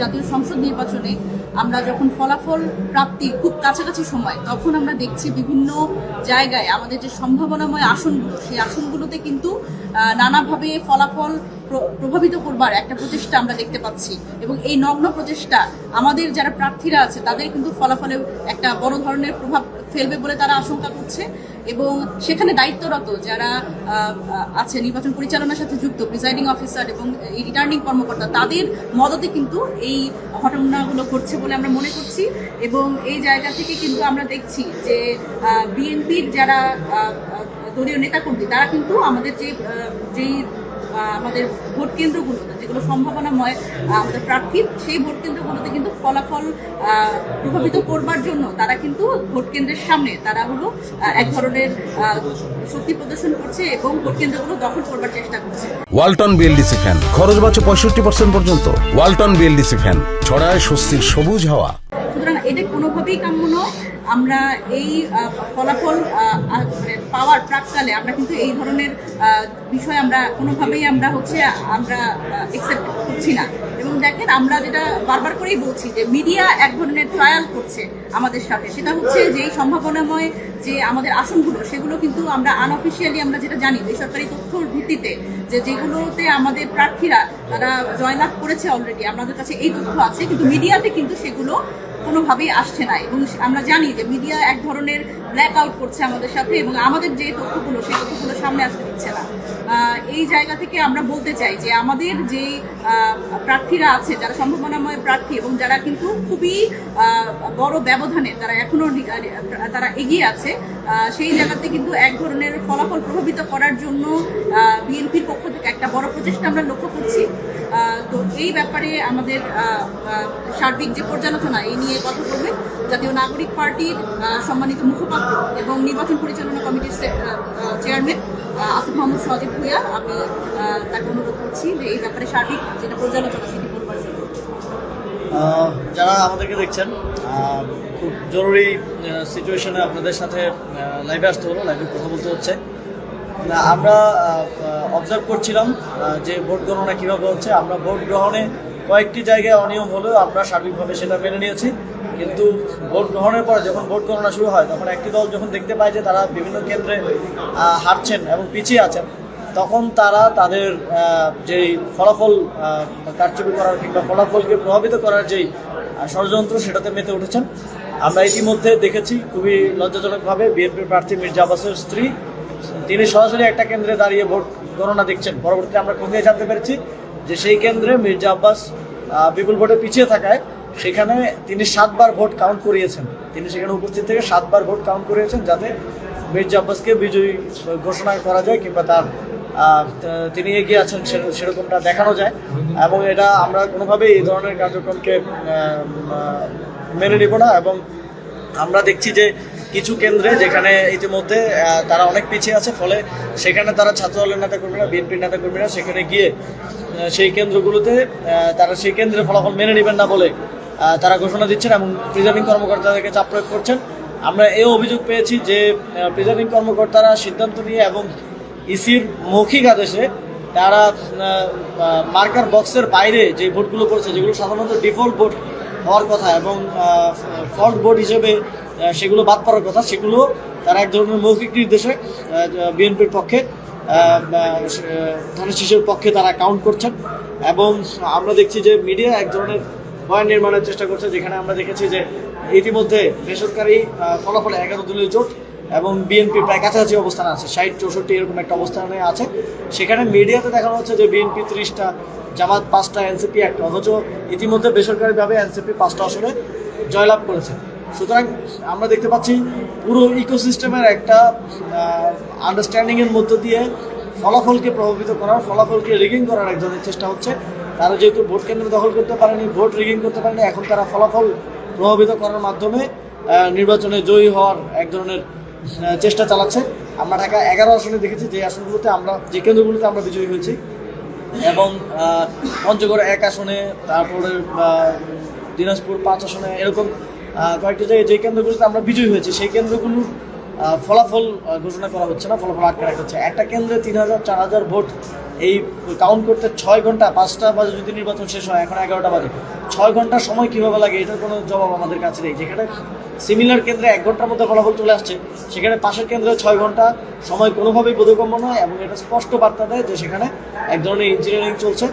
জাতীয় সংসদ নির্বাচনে আমরা যখন ফলাফল প্রাপ্তির খুব কাছাকাছি সময়, তখন আমরা দেখছি বিভিন্ন জায়গায় আমাদের যে সম্ভাবনাময় আসনগুলো, সেই আসনগুলোতে কিন্তু নানাভাবে ফলাফল প্রভাবিত করবার একটা প্রচেষ্টা আমরা দেখতে পাচ্ছি। এবং এই নগ্ন প্রচেষ্টা আমাদের যারা প্রার্থীরা আছে তাদের কিন্তু ফলাফলে একটা বড় ধরনের প্রভাব ফেলবে বলে তারা আশঙ্কা করছে। এবং সেখানে দায়িত্বরত যারা আছে, নির্বাচন পরিচালনার সাথে যুক্ত প্রিসাইডিং অফিসার এবং এই রিটার্নিং কর্মকর্তা, তাদের মদতে কিন্তু এই ঘটনাগুলো ঘটছে বলে আমরা মনে করছি। এবং এই জায়গা থেকে কিন্তু আমরা দেখছি যে বিএনপির যারা দলীয় নেতাকর্মী, তারা কিন্তু আমাদের যেই আমাদের ভোট কেন্দ্রগুলো যেগুলো সম্ভাবনাময় আমাদের প্রার্থীর, সেই ভোট কেন্দ্রগুলোতে কিন্তু ফলাফল প্রভাবিত করবার জন্য তারা কিন্তু ভোট কেন্দ্রের সামনে তারা হলো এক ধরনের শক্তি প্রদর্শন করছে এবং ভোট কেন্দ্রগুলো দখল করবার চেষ্টা করছে। ওয়ালটন বিএলডিসি ফ্যান, খরচ বাঁচে 65% পর্যন্ত। ওয়ালটন বিএলডিসি ফ্যান ছড়ায় স্বস্তির সবুজ হাওয়া। সুতরাং এটা কোনোভাবেই কাম্য নয়। আমরা এই ফলাফল পাওয়ার প্রাককালে আমরা কিন্তু এই ধরনের বিষয় আমরা কোনোভাবেই আমরা একসেপ্ট করছি না। এবং দেখেন, আমরা যেটা বারবার করেই বলছি যে মিডিয়া এক ধরনের ট্রায়াল করছে আমাদের সাথে, সেটা হচ্ছে যে এই সম্ভাবনাময় যে আমাদের আসনগুলো, সেগুলো কিন্তু আমরা আনঅফিসিয়ালি আমরা যেটা জানি বেসরকারি তথ্যর ভিত্তিতে যেগুলোতে আমাদের প্রার্থীরা তারা জয়লাভ করেছে অলরেডি, আমাদের কাছে এই তথ্য আছে, কিন্তু মিডিয়াতে কিন্তু সেগুলো কোনোভাবেই আসছে না। এবং আমরা জানি যে মিডিয়া এক ধরনের ব্ল্যাক আউট করছে আমাদের সাথে এবং আমাদের যে তথ্যগুলো, সেই তথ্যগুলো সামনে আসতে দিচ্ছে না। এই জায়গা থেকে আমরা বলতে চাই যে আমাদের যে প্রার্থীরা আছে, যারা সম্ভাবনাময় প্রার্থী এবং যারা কিন্তু খুবই বড় ব্যবধানে তারা এখনো তারা এগিয়ে আছে, সেই জায়গাতে কিন্তু এক ধরনের ফলাফল প্রভাবিত করার জন্য বিএনপির পক্ষ থেকে একটা বড় প্রচেষ্টা আমরা লক্ষ্য করছি। তো এই ব্যাপারে আমাদের সার্বিক যে পর্যালোচনা, এই নিয়ে কথা বলবেন জাতীয় নাগরিক পার্টির সম্মানিত মুখপাত্র এবং নির্বাচন পরিচালনা কমিটির চেয়ারম্যান আসিফ মোহাম্মদ সজীব ভুঁইয়া। আমি তাকে অনুরোধ করছি যে এই ব্যাপারে সার্বিক যেটা পর্যালোচনা সেটি করবার জন্য। যারা আমাদেরকে দেখছেন, খুব জরুরি সিচুয়েশনে আপনাদের সাথে লাইভে আসতে হলো, লাইভে কথা বলতে হচ্ছে। আমরা অবজার্ভ করছিলাম যে ভোট গণনা কীভাবে হচ্ছে। আমরা ভোট গ্রহণে কয়েকটি জায়গায় অনিয়ম হলেও আমরা সার্বিকভাবে সেটা মেনে নিয়েছি। কিন্তু ভোট গ্রহণের পরে যখন ভোট গণনা শুরু হয়, তখন একটি দল যখন দেখতে পায় যে তারা বিভিন্ন কেন্দ্রে হারছেন এবং পিছিয়ে আছেন, তখন তারা তাদের যেই ফলাফল কারচুপি করার কিংবা ফলাফলকে প্রভাবিত করার যেই ষড়যন্ত্র, সেটাতে মেতে উঠেছেন। আমরা ইতিমধ্যে দেখেছি খুবই লজ্জাজনকভাবে বিএনপির প্রার্থী মির্জা আব্বাসের স্ত্রী, তিনি সরাসরি একটা কেন্দ্রে দাঁড়িয়ে ভোট গণনা দেখছেন। পরবর্তীতে আমরা খোঁজে জানতে পেরেছি যে সেই কেন্দ্রে মির্জা আব্বাস বিপুল ভোটে পিছিয়ে থাকায় সেখানে তিনি 7 বার ভোট কাউন্ট করিয়েছেন। তিনি সেখানে উপস্থিত থেকে 7 বার ভোট কাউন্ট করিয়েছেন, যাতে মির্জা আব্বাসকে বিজয়ী ঘোষণা করা যায় কিংবা তিনি এগিয়ে আছেন সেরকমটা দেখানো যায়। এবং এটা আমরা কোনোভাবেই এই ধরনের কার্যক্রমকে মেনে নিব না। এবং আমরা দেখছি যে কিছু কেন্দ্রে যেখানে ইতিমধ্যে তারা অনেক পিছিয়ে আছে, ফলে সেখানে তারা ছাত্র দলের নেতাকর্মীরা, বিএনপির নেতাকর্মীরা সেখানে গিয়ে সেই কেন্দ্রগুলোতে তারা সেই কেন্দ্রের ফলাফল মেনে নেবেন না বলে তারা ঘোষণা দিচ্ছেন এবং প্রিজাইডিং কর্মকর্তাদেরকে চাপ প্রয়োগ করছেন। আমরা এও অভিযোগ পেয়েছি যে প্রিজাইডিং কর্মকর্তারা সিদ্ধান্ত নিয়ে এবং ইসির মৌখিক আদেশে তারা মার্কার বক্সের বাইরে যে ভোটগুলো পড়ছে, যেগুলো সাধারণত ডিফল্ট ভোট হওয়ার কথা এবং ফল্ট ভোট হিসেবে সেগুলো বাদ পড়ার কথা, সেগুলো তারা এক ধরনের মৌখিক নির্দেশে বিএনপির পক্ষে, ধানের শীষের পক্ষে তারা কাউন্ট করছেন। এবং আমরা দেখছি যে মিডিয়া এক ধরনের বয়ান নির্মাণের চেষ্টা করছে, যেখানে আমরা দেখেছি যে ইতিমধ্যে বেসরকারি ফলাফলে 11 দলীয় জোট এবং বিএনপি প্রায় কাছাকাছি অবস্থানে আছে, 60-64 এরকম একটা অবস্থানে আছে। সেখানে মিডিয়াতে দেখানো হচ্ছে যে বিএনপি 30টা, জামাত 5টা, এনসিপি 1টা, অথচ ইতিমধ্যে বেসরকারিভাবে এনসিপি 5টা আসনে জয়লাভ করেছে। সুতরাং আমরা দেখতে পাচ্ছি পুরো ইকোসিস্টেমের একটা আন্ডারস্ট্যান্ডিংয়ের মধ্য দিয়ে ফলাফলকে প্রভাবিত করার, ফলাফলকে রিগিং করার এক ধরনের চেষ্টা হচ্ছে। তারা যেহেতু ভোট কেন্দ্র দখল করতে পারেনি, ভোট রিগিং করতে পারেনি, এখন তারা ফলাফল প্রভাবিত করার মাধ্যমে নির্বাচনে জয়ী হওয়ার এক ধরনের চেষ্টা চালাচ্ছে। আমরা ঢাকা 11 আসনে দেখেছি যে কেন্দ্রগুলোতে আমরা বিজয়ী হয়েছি, এবং পঞ্চগড় 1 আসনে, তারপরে দিনাজপুর 5 আসনে, এরকম কয়েকটি জায়গায় যে কেন্দ্রগুলোতে আমরা বিজয়ী হয়েছি, সেই কেন্দ্রগুলোর ফলাফল ঘোষণা করা হচ্ছে না, ফলাফল আটকে রাখা হচ্ছে। একটা কেন্দ্রে 3000-4000 ভোট এই কাউন্ট করতে 6 ঘন্টা, 5টা বাজে যদি নির্বাচন শেষ হয়, এখন 11টা বাজে, 6 ঘন্টা সময় কীভাবে লাগে এটার কোনো জবাব আমাদের কাছে নেই। যেখানে সিমিলার কেন্দ্রে 1 ঘন্টার মধ্যে ফলাফল চলে আসছে, সেখানে পাশের কেন্দ্রে 6 ঘন্টা সময় কোনোভাবেই বোধগম্য নয় এবং এটা স্পষ্ট বার্তা দেয় যে সেখানে এক ধরনের ইঞ্জিনিয়ারিং চলছে।